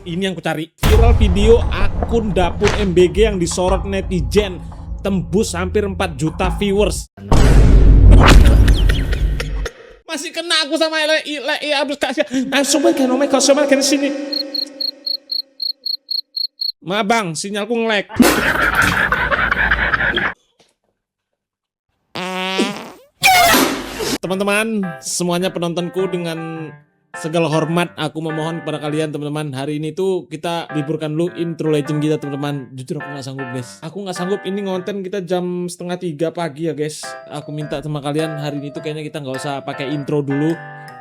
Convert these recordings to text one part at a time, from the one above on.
Ini yang kucari. Viral video akun dapur MBG yang disorot netizen tembus hampir 4 juta viewers. Masih kena aku sama abis kasih. Langsung ke sini. Ma bang, sinyalku nge-lag. Teman-teman, semuanya penontonku, dengan segala hormat aku memohon kepada kalian teman-teman, hari ini tuh kita liburkan dulu intro legend kita teman-teman. Jujur aku nggak sanggup guys, aku nggak sanggup. Ini ngonten kita jam 2:30 pagi ya guys. Aku minta sama kalian hari ini tuh kayaknya kita nggak usah pakai intro dulu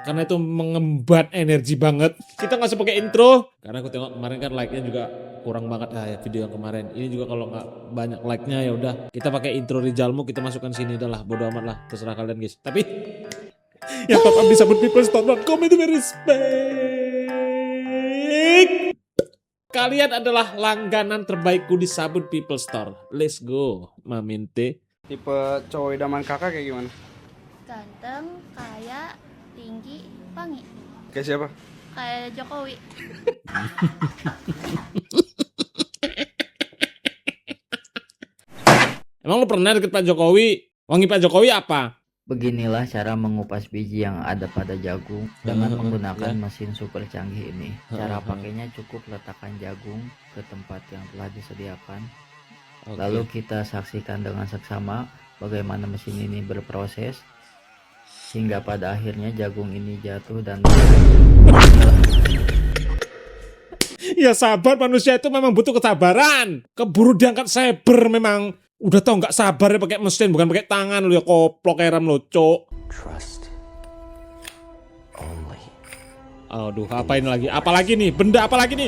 karena itu mengembat energi banget. Kita nggak usah pakai intro karena aku tengok kemarin kan like-nya juga kurang banget ya video yang kemarin. Ini juga kalau nggak banyak like-nya ya udah kita pakai intro Rijalmu, kita masukkan sini dah lah, bodo amat lah, terserah kalian guys. Tapi yang top up di sabutpeoplestore.com itu respect. Kalian adalah langganan terbaikku di Sabut People Store. Let's go, Maminte. Tipe cowok idaman kakak kayak gimana? Ganteng, kaya, tinggi, wangi. Kayak siapa? Kayak Jokowi. Emang lu pernah deket Pak Jokowi? Wangi Pak Jokowi apa? Beginilah cara mengupas biji yang ada pada jagung dengan menggunakan mesin super canggih ini. Cara pakainya cukup letakkan jagung ke tempat yang telah disediakan. Lalu kita saksikan dengan seksama bagaimana mesin ini berproses hingga pada akhirnya jagung ini jatuh dan Ya sabar, manusia itu memang butuh kesabaran. Keburu diangkat cyber memang. Udah tau nggak sabar ya pakai mesin, bukan pakai tangan lu ya, koplok eram lo, cok. Trust only. Aduh, apa ini lagi? Apalagi nih? Benda apa lagi nih?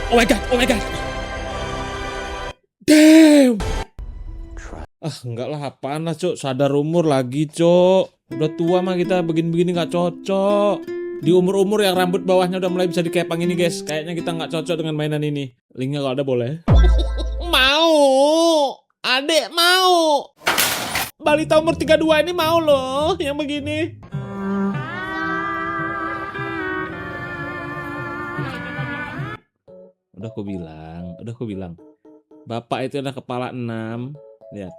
Oh my god, oh my god. Damn. Enggak lah, apaan lah, cok. Sadar umur lagi, cok. Udah tua mah kita begini-begini nggak cocok. Di umur-umur yang rambut bawahnya udah mulai bisa dikepang ini guys, kayaknya kita nggak cocok dengan mainan ini. Linknya kalau ada boleh. Mau, adek mau. Balita umur 32 ini mau loh yang begini. Udah aku bilang. Bapak itu adalah kepala 6. Lihat.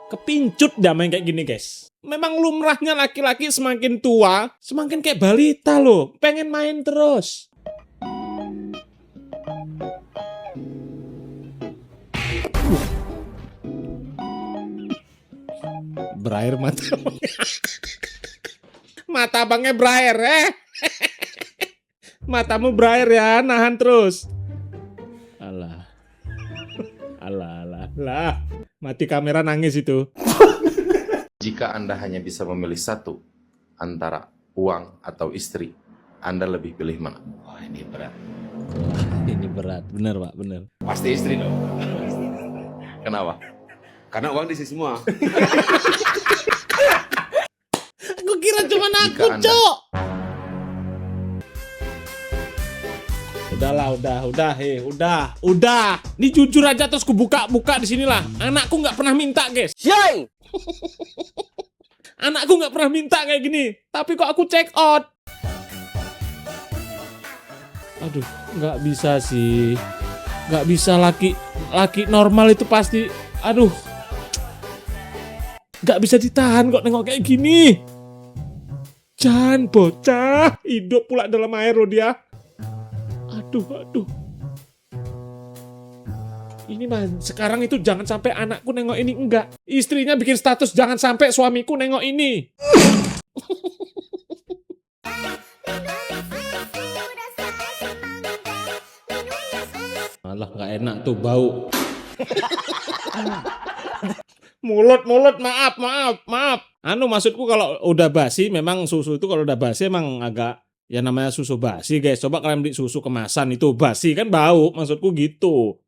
Kepincut dah main kayak gini guys. Memang lumrahnya laki-laki semakin tua semakin kayak balita loh, pengen main terus. Berair mata. Mata abangnya berair Matamu berair ya, nahan terus. Alah. Mati kamera nangis itu. Jika Anda hanya bisa memilih satu antara uang atau istri, Anda lebih pilih mana? Wah, ini berat. Ini berat, bener Pak, bener. Pasti istri dong. Kenapa? Karena uang di sini semua. Aku kira cuma aku, Jika Anda- cok. Udah. Ini jujur aja terus ku buka di sinilah. Anakku nggak pernah minta, guys. Anakku nggak pernah minta kayak gini, tapi kok aku check out. Aduh, nggak bisa sih. Nggak bisa, laki normal itu pasti. Aduh, nggak bisa ditahan kok nengok kayak gini. Jangan bocah, hidup pula dalam air loh dia. Aduh. Ini mah sekarang itu jangan sampai anakku nengok ini, enggak. Istrinya bikin status jangan sampai suamiku nengok ini. Malah nggak enak tuh bau. Mulut, maaf. Maksudku kalau udah basi, memang susu itu kalau udah basi emang agak, ya namanya susu basi guys. Coba kalian beli susu kemasan itu basi kan bau, maksudku gitu.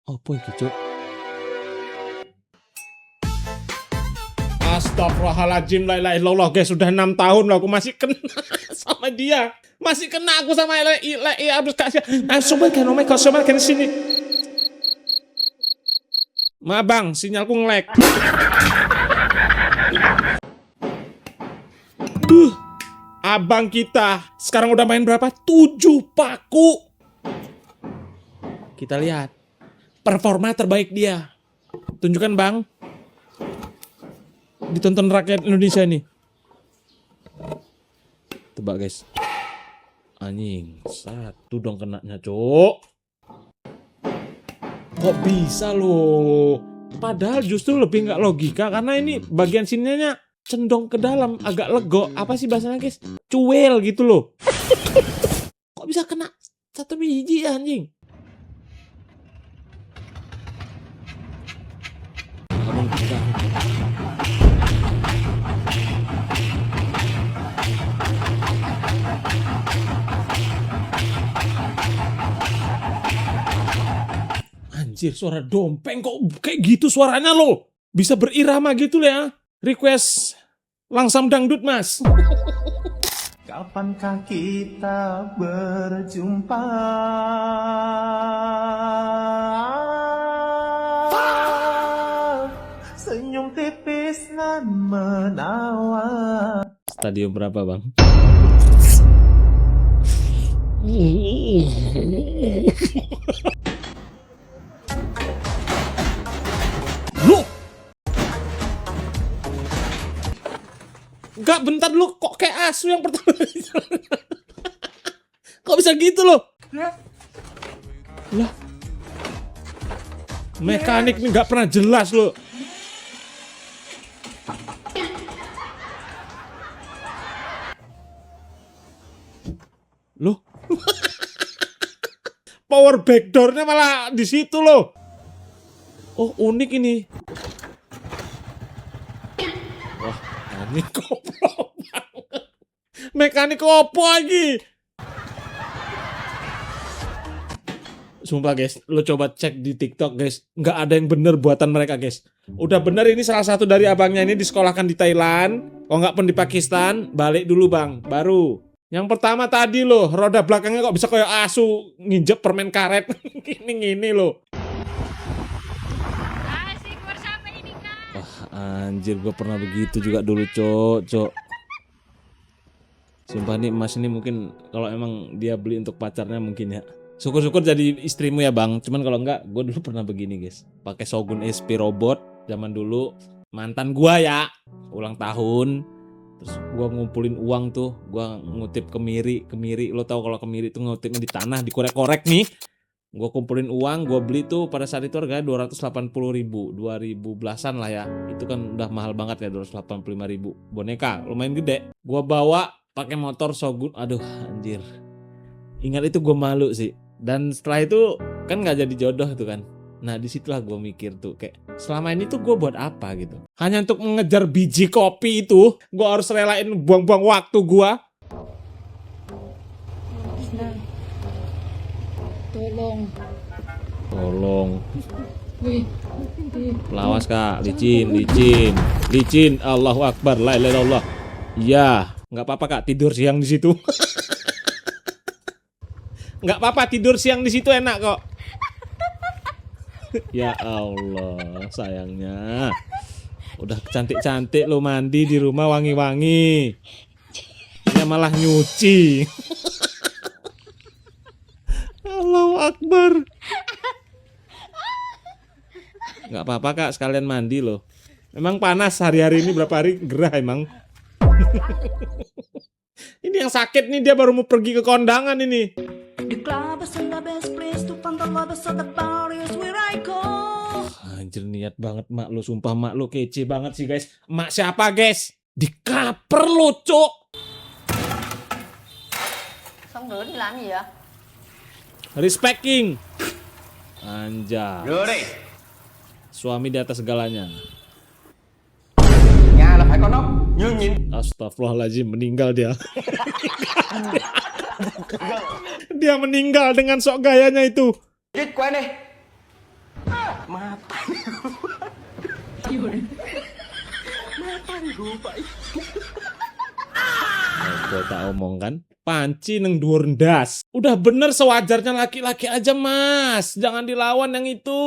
Apa iki, Cuk? Astagfirullahaladzim, la ilaha illallah guys, sudah 6 tahun loh aku masih kena sama dia. Masih kena aku sama abis kasih. Sobat kan sini. Ma bang, sinyalku nge-lag. Abang kita sekarang udah main berapa? 7 paku. Kita lihat performa terbaik dia. Tunjukkan bang. Ditonton rakyat Indonesia ini. Tebak guys. Anjing, 1 dong kenanya, cok. Kok bisa loh? Padahal justru lebih nggak logika karena ini bagian sininya cendong ke dalam, agak lego. Apa sih bahasanya guys? Cuel gitu loh. Kok bisa kena 1 biji ya anjing? Anjir, suara dompeng kok kayak gitu suaranya loh. Bisa berirama gitu ya. Request langsam dangdut mas. Kapankah kita berjumpa? Senyum tipis nan menawan. Stadium berapa bang? Lu Enggak, bentar lu kok kayak asu yang pertama. Kok bisa gitu loh? Lah. Mekanik ini nggak pernah jelas loh. Loh. Power backdoornya malah di situ loh. Oh, unik ini. Wah, ini goblok banget. Mekanik opo lagi? Sumpah guys, lo coba cek di TikTok guys, nggak ada yang bener buatan mereka guys. Udah bener ini salah satu dari abangnya ini disekolahkan di Thailand, kalau nggak pun di Pakistan, balik dulu bang, baru. Yang pertama tadi loh, roda belakangnya kok bisa kayak asu nginjek permen karet, gini loh. Wah anjir, gue pernah begitu juga dulu cok. Sumpah nih emas ini mungkin kalau emang dia beli untuk pacarnya mungkin ya. Syukur-syukur jadi istrimu ya bang. Cuman kalau enggak, gue dulu pernah begini guys. Pakai Shogun SP robot zaman dulu. Mantan gua ya, ulang tahun. Terus gua ngumpulin uang tuh. Gua ngutip kemiri. Lo tau kalau kemiri tuh ngutipnya di tanah, dikorek-korek nih. Gua kumpulin uang, gua beli tuh pada saat itu harganya 280.000, 2000 belasan lah ya. Itu kan udah mahal banget ya, 285.000. Boneka lumayan gede. Gua bawa pakai motor Shogun. Aduh anjir. Ingat itu gua malu sih. Dan setelah itu kan nggak jadi jodoh tuh kan. Nah disitulah gue mikir tuh kayak selama ini tuh gue buat apa gitu. Hanya untuk mengejar biji kopi itu gue harus relain buang-buang waktu gue. Tolong. Lawas kak, licin. Allahu Akbar, la ilaha illallah. Iya, nggak apa-apa kak tidur siang di situ. Nggak apa-apa tidur siang di situ enak kok. Ya Allah sayangnya. Udah cantik-cantik lo mandi di rumah wangi-wangi. Ya malah nyuci. Allahu Akbar. Nggak apa-apa kak sekalian mandi loh. Memang panas hari-hari ini berapa hari gerah emang. Ini yang sakit nih dia baru mau pergi ke kondangan ini. Anjir niat banget mak lo, sumpah mak lo kece banget sih guys. Mak siapa guys? Dikaper lo cok. Xong rồi thì làm gì vậy? Respecting. Anjay. Suami di atas segalanya. Nhà là phải có nóc, như nhìn. Astagfirullahaladzim, meninggal dia. Dia meninggal dengan sok gayanya itu. Chết quen đi. Mata. Mata Gue tak omong kan, panci neng dhuwur ndas. Udah bener sewajarnya laki-laki aja mas, jangan dilawan yang itu.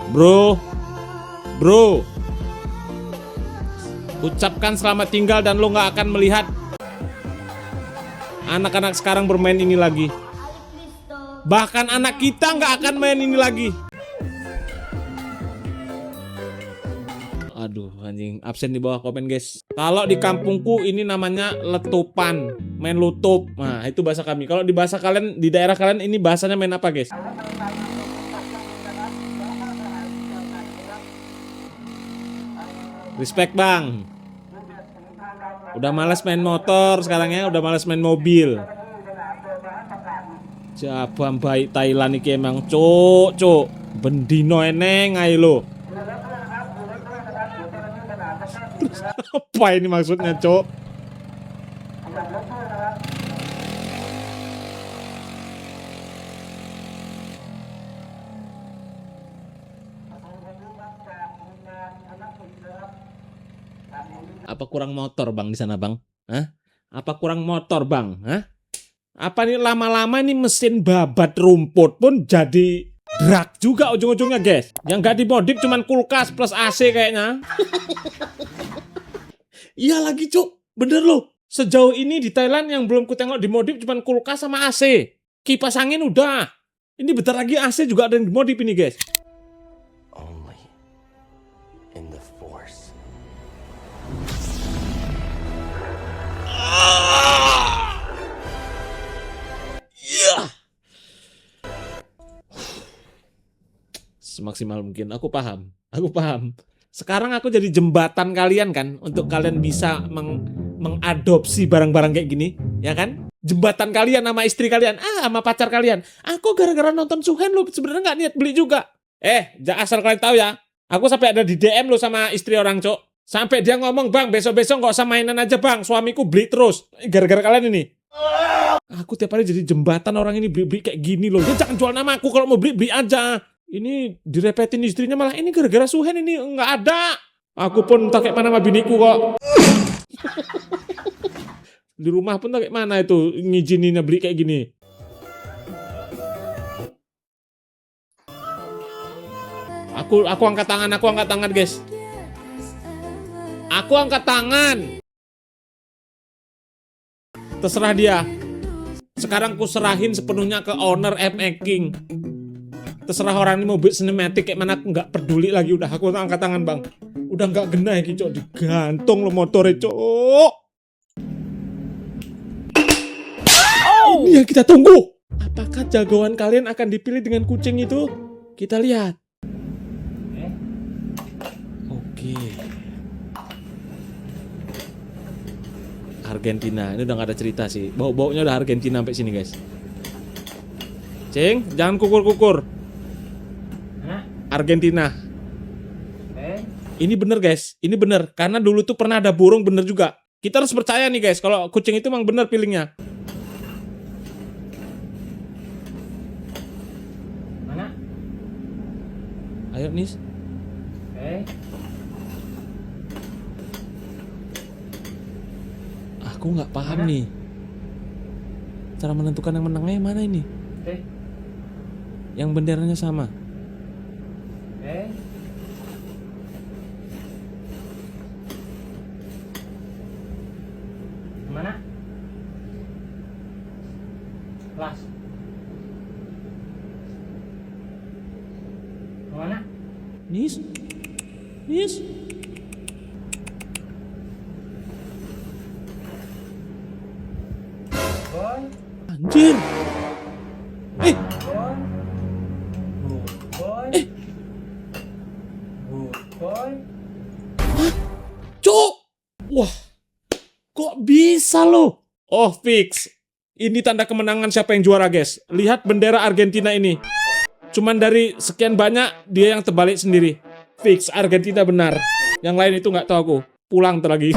Bro, ucapkan selamat tinggal dan lo nggak akan melihat anak-anak sekarang bermain ini lagi. Bahkan anak kita nggak akan main ini lagi. Aduh anjing, absen di bawah komen guys. Kalau di kampungku ini namanya letupan, main lutup. Nah itu bahasa kami. Kalau di bahasa kalian, di daerah kalian ini bahasanya main apa guys? Respect bang. Udah males main motor sekarang ya, udah males main mobil. Jabang baik Thailand iki emang cuk. Bendino eneng ae lo. Apa ini maksudnya cuk? Apa kurang motor bang di sana bang? Hah? Apa kurang motor bang? Hah? Apa nih lama-lama ini mesin babat rumput pun jadi drag juga ujung-ujungnya guys. Yang gak dimodif cuman kulkas plus AC kayaknya. Iya lagi cuk, bener loh. Sejauh ini di Thailand yang belum kutengok dimodif cuman kulkas sama AC. Kipas angin udah. Ini bentar lagi AC juga ada yang dimodif ini guys. Only in the Force. Semaksimal mungkin. Aku paham. Sekarang aku jadi jembatan kalian kan, untuk kalian bisa mengadopsi barang-barang kayak gini, ya kan? Jembatan kalian sama istri kalian, sama pacar kalian. Aku gara-gara nonton Suhen lo sebenarnya nggak niat beli juga. Asal kalian tahu ya, aku sampai ada di DM lo sama istri orang cok. Sampai dia ngomong, bang besok-besok nggak usah mainan aja bang, suamiku beli terus. Gara-gara kalian ini. Aku tiap hari jadi jembatan orang ini beli-beli kayak gini loh. Dia jangan jual nama aku, kalau mau beli aja. Ini direpetin istrinya malah ini gara-gara Suhen ini nggak ada. Aku pun tak kayak mana sama biniku kok. Di rumah pun tak kayak mana itu ngizininnya beli kayak gini. Aku angkat tangan guys. Aku angkat tangan. Terserah dia. Sekarang ku serahin sepenuhnya ke owner F-Making. Terserah orang ini mau buat sinematik kayak mana, aku nggak peduli lagi. Udah aku angkat tangan bang. Udah nggak genah ya cok, digantung lo motornya cok. Ini yang kita tunggu. Apakah jagoan kalian akan dipilih dengan kucing itu? Kita lihat. Oke. Argentina, ini udah nggak ada cerita sih. Bau-baunya udah Argentina sampai sini guys. Cing, jangan kukur-kukur. Argentina. Ini bener guys, ini bener. Karena dulu tuh pernah ada burung bener juga. Kita harus percaya nih guys, kalau kucing itu emang bener pilingnya. Mana? Ayo Nis. Aku nggak paham nih. Cara menentukan yang menangnya mana ini? Yang benderanya sama. Mana? Kelas. Mana? Nis. Boy. Anjir. Boy. Boy. Boy. Cuk. Wah. Kok bisa loh? Oh fix. Ini tanda kemenangan siapa yang juara guys. Lihat bendera Argentina ini. Cuman dari sekian banyak dia yang terbalik sendiri. Fix Argentina benar. Yang lain itu nggak tahu aku. Pulang lagi.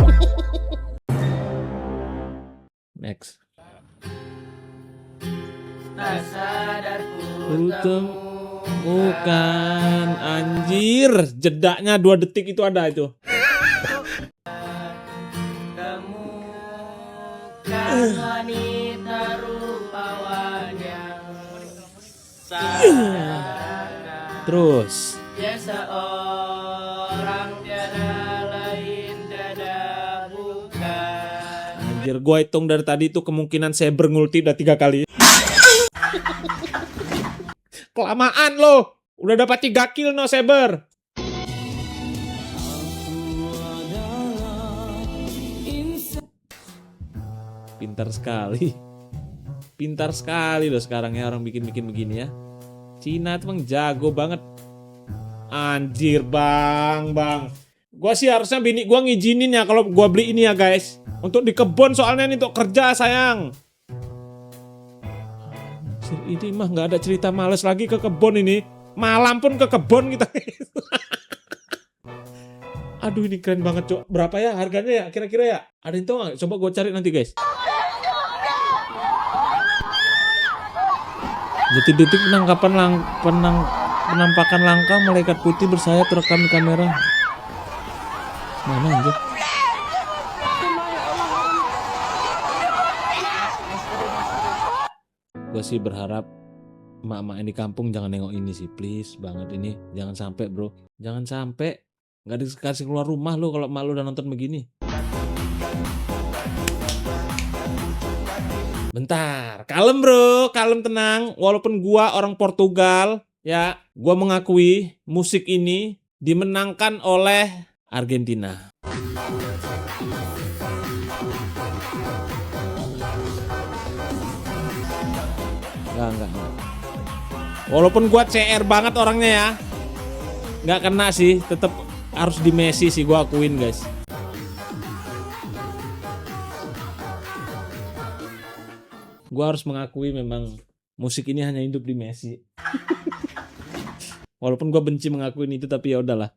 Next. Tak sadar ku Utama. Bukan, anjir. Jedaknya 2 detik itu ada itu. Terus. Anjir, gue hitung dari tadi itu kemungkinan saya berngulti udah 3 kali. Kelamaan lo. Udah dapat 3 kill no Saber. Pintar sekali. Pintar sekali loh sekarang ya orang bikin-bikin begini ya. Cina tuh emang jago banget. Anjir bang. Gua sih harusnya bini gua ngizinin ya kalau gua beli ini ya guys. Untuk di kebun soalnya ini untuk kerja sayang. Ini mah nggak ada cerita males lagi ke kebun ini. Malam pun ke kebun kita. Aduh ini keren banget cok. Berapa ya harganya ya kira-kira ya? Ada yang tahu nggak? Coba gue cari nanti guys. Detik-detik penampakan langka malaikat putih bersayap terekam di kamera. Mana anjir? Gue sih berharap emak-emak yang di kampung jangan nengok ini sih, please banget ini. Jangan sampai bro, jangan sampai nggak dikasih keluar rumah lo kalau emak lo udah nonton begini. Bentar, kalem bro, kalem tenang. Walaupun gua orang Portugal, ya, gua mengakui musik ini dimenangkan oleh Argentina. Enggak. Walaupun gua CR banget orangnya ya, nggak kena sih, tetap harus di Messi sih gua akuin guys. Gua harus mengakui memang musik ini hanya hidup di Messi. Walaupun gua benci mengakuin itu tapi ya udahlah.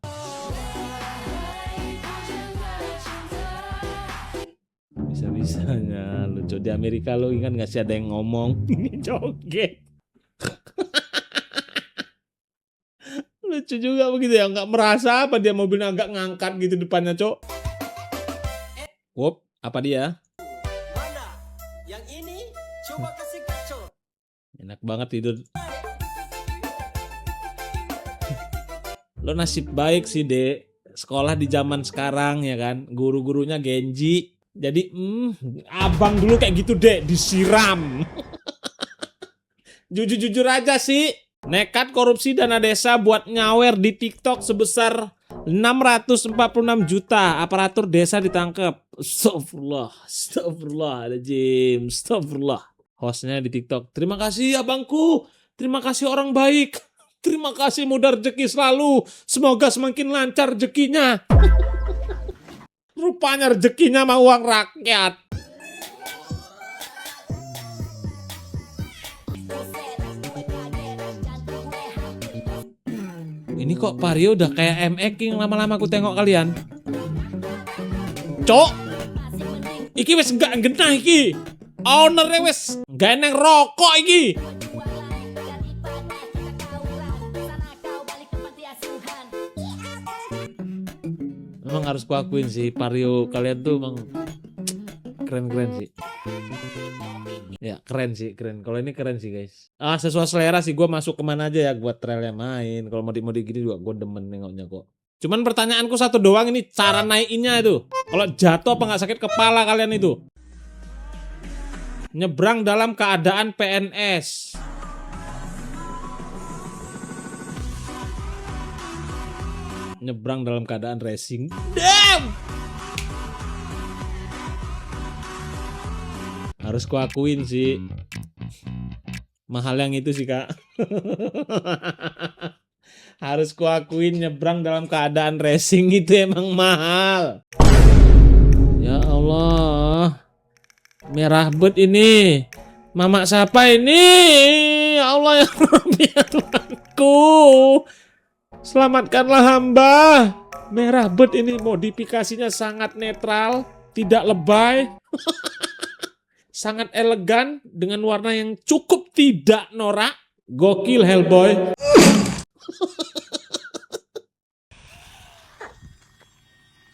Bisa-bisanya lucu di Amerika lo ingat nggak sih ada yang ngomong ini joget. Lucu juga begitu ya, nggak merasa apa dia mobilnya agak ngangkat gitu depannya cok. Wop, apa dia? Mana? Yang ini coba kasih kacau. Enak banget tidur. Lo nasib baik sih dek, sekolah di zaman sekarang ya kan, guru-gurunya Genji. Jadi abang dulu kayak gitu dek, disiram. Jujur-jujur aja sih, nekat korupsi dana desa buat nyawer di TikTok sebesar 646 juta. Aparatur desa ditangkap. Astagfirullah. Hostnya di TikTok. Terima kasih abangku. Terima kasih orang baik. Terima kasih mudah rezeki selalu. Semoga semakin lancar rezekinya. Rupanya rezekinya mah uang rakyat. Ini kok Vario udah kayak M-King lama-lama aku tengok kalian. Cok, iki wes gak genah iki. Ownernya wes gak eneng rokok iki. Memang harus kuakuin sih, Vario kalian tuh emang keren-keren sih. Ya keren sih, keren. Kalau ini keren sih guys. Sesuai selera sih, gue masuk kemana aja ya buat trailnya main. Kalau modif-modif gini juga gue demen nengoknya kok. Cuman pertanyaanku satu doang, ini cara naikinnya itu. Kalau jatuh apa nggak sakit kepala kalian itu? Nyebrang dalam keadaan PNS. Nyebrang dalam keadaan racing. Damn! Harus kuakuin sih. Mahal yang itu sih kak. Harus kuakuin nyebrang dalam keadaan racing itu emang mahal. Ya Allah. Merah bet ini. Mama siapa ini? Ya Allah ya Rabbi ya Tuhanku. Selamatkanlah hamba. Merah bet ini modifikasinya sangat netral, tidak lebay. Sangat elegan dengan warna yang cukup tidak norak. Gokil Hellboy.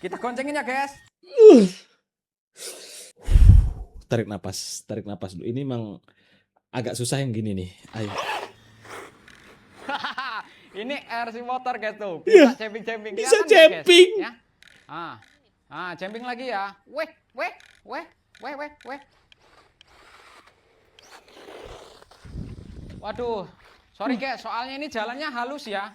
Kita goncengin ya, guys. Tarik napas dulu. Ini emang agak susah yang gini nih. Ayo. Ini RC motor guys tuh. Iya. Bisa camping-camping. Bisa Kelihatan nggak, guys? camping. Ya. Camping lagi ya. Weh. Waduh, sorry guys, soalnya ini jalannya halus ya.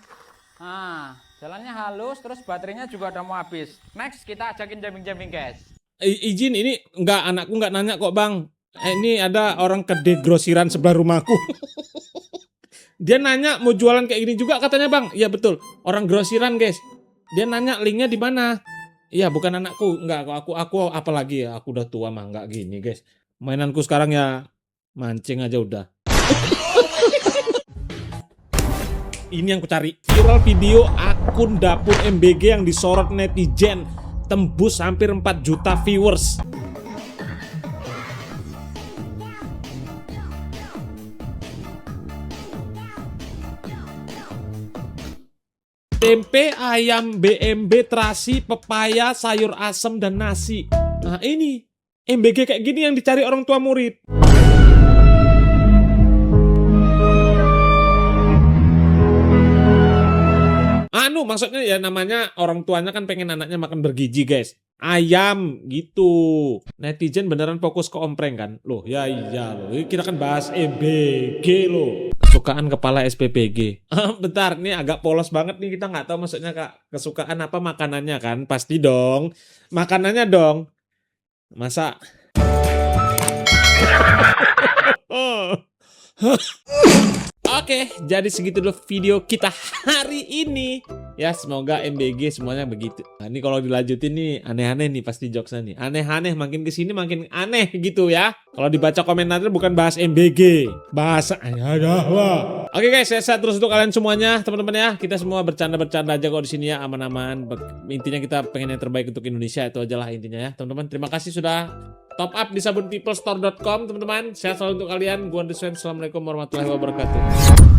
Jalannya halus, terus baterainya juga udah mau habis. Next, kita ajakin camping-camping guys. Izin, ini anakku nggak nanya kok bang. Ini ada orang kedai grosiran sebelah rumahku. Dia nanya mau jualan kayak gini juga katanya bang. Iya betul, orang grosiran guys. Dia nanya linknya di mana. Iya bukan anakku, nggak aku apalagi ya. Aku udah tua mah nggak gini guys. Mainanku sekarang ya mancing aja udah. Ini yang kucari. Viral video akun dapur MBG yang disorot netizen tembus hampir 4 juta viewers. Tempe, ayam, BMB, terasi, pepaya, sayur asem, dan nasi. Nah ini MBG kayak gini yang dicari orang tua murid. Maksudnya ya namanya orang tuanya kan pengen anaknya makan bergizi guys. Ayam gitu. Netizen beneran fokus ke ompreng kan. Loh ya iya loh. Kita kan bahas MBG loh. Kesukaan kepala SPPG. Bentar, ini agak polos banget nih. Kita nggak tahu maksudnya kak. Kesukaan apa makanannya kan. Pasti dong. Makanannya dong. Masa. Oke, jadi segitu dulu video kita hari ini. Ya, semoga MBG semuanya begitu. Nah, ini kalau dilanjutin nih aneh-aneh nih pasti jokesnya nih. Aneh-aneh, makin kesini makin aneh gitu ya. Kalau dibaca komentarnya bukan bahas MBG, bahas lah. Oke guys, sehat terus untuk kalian semuanya, teman-teman ya. Kita semua bercanda-bercanda aja kok di sini ya, aman-aman. Intinya kita pengen yang terbaik untuk Indonesia, itu aja lah intinya ya, teman-teman. Terima kasih sudah top up di sabunpeoplestore.com, teman-teman. Sehat selalu untuk kalian. Gua Andri Swen. Assalamualaikum warahmatullahi wabarakatuh.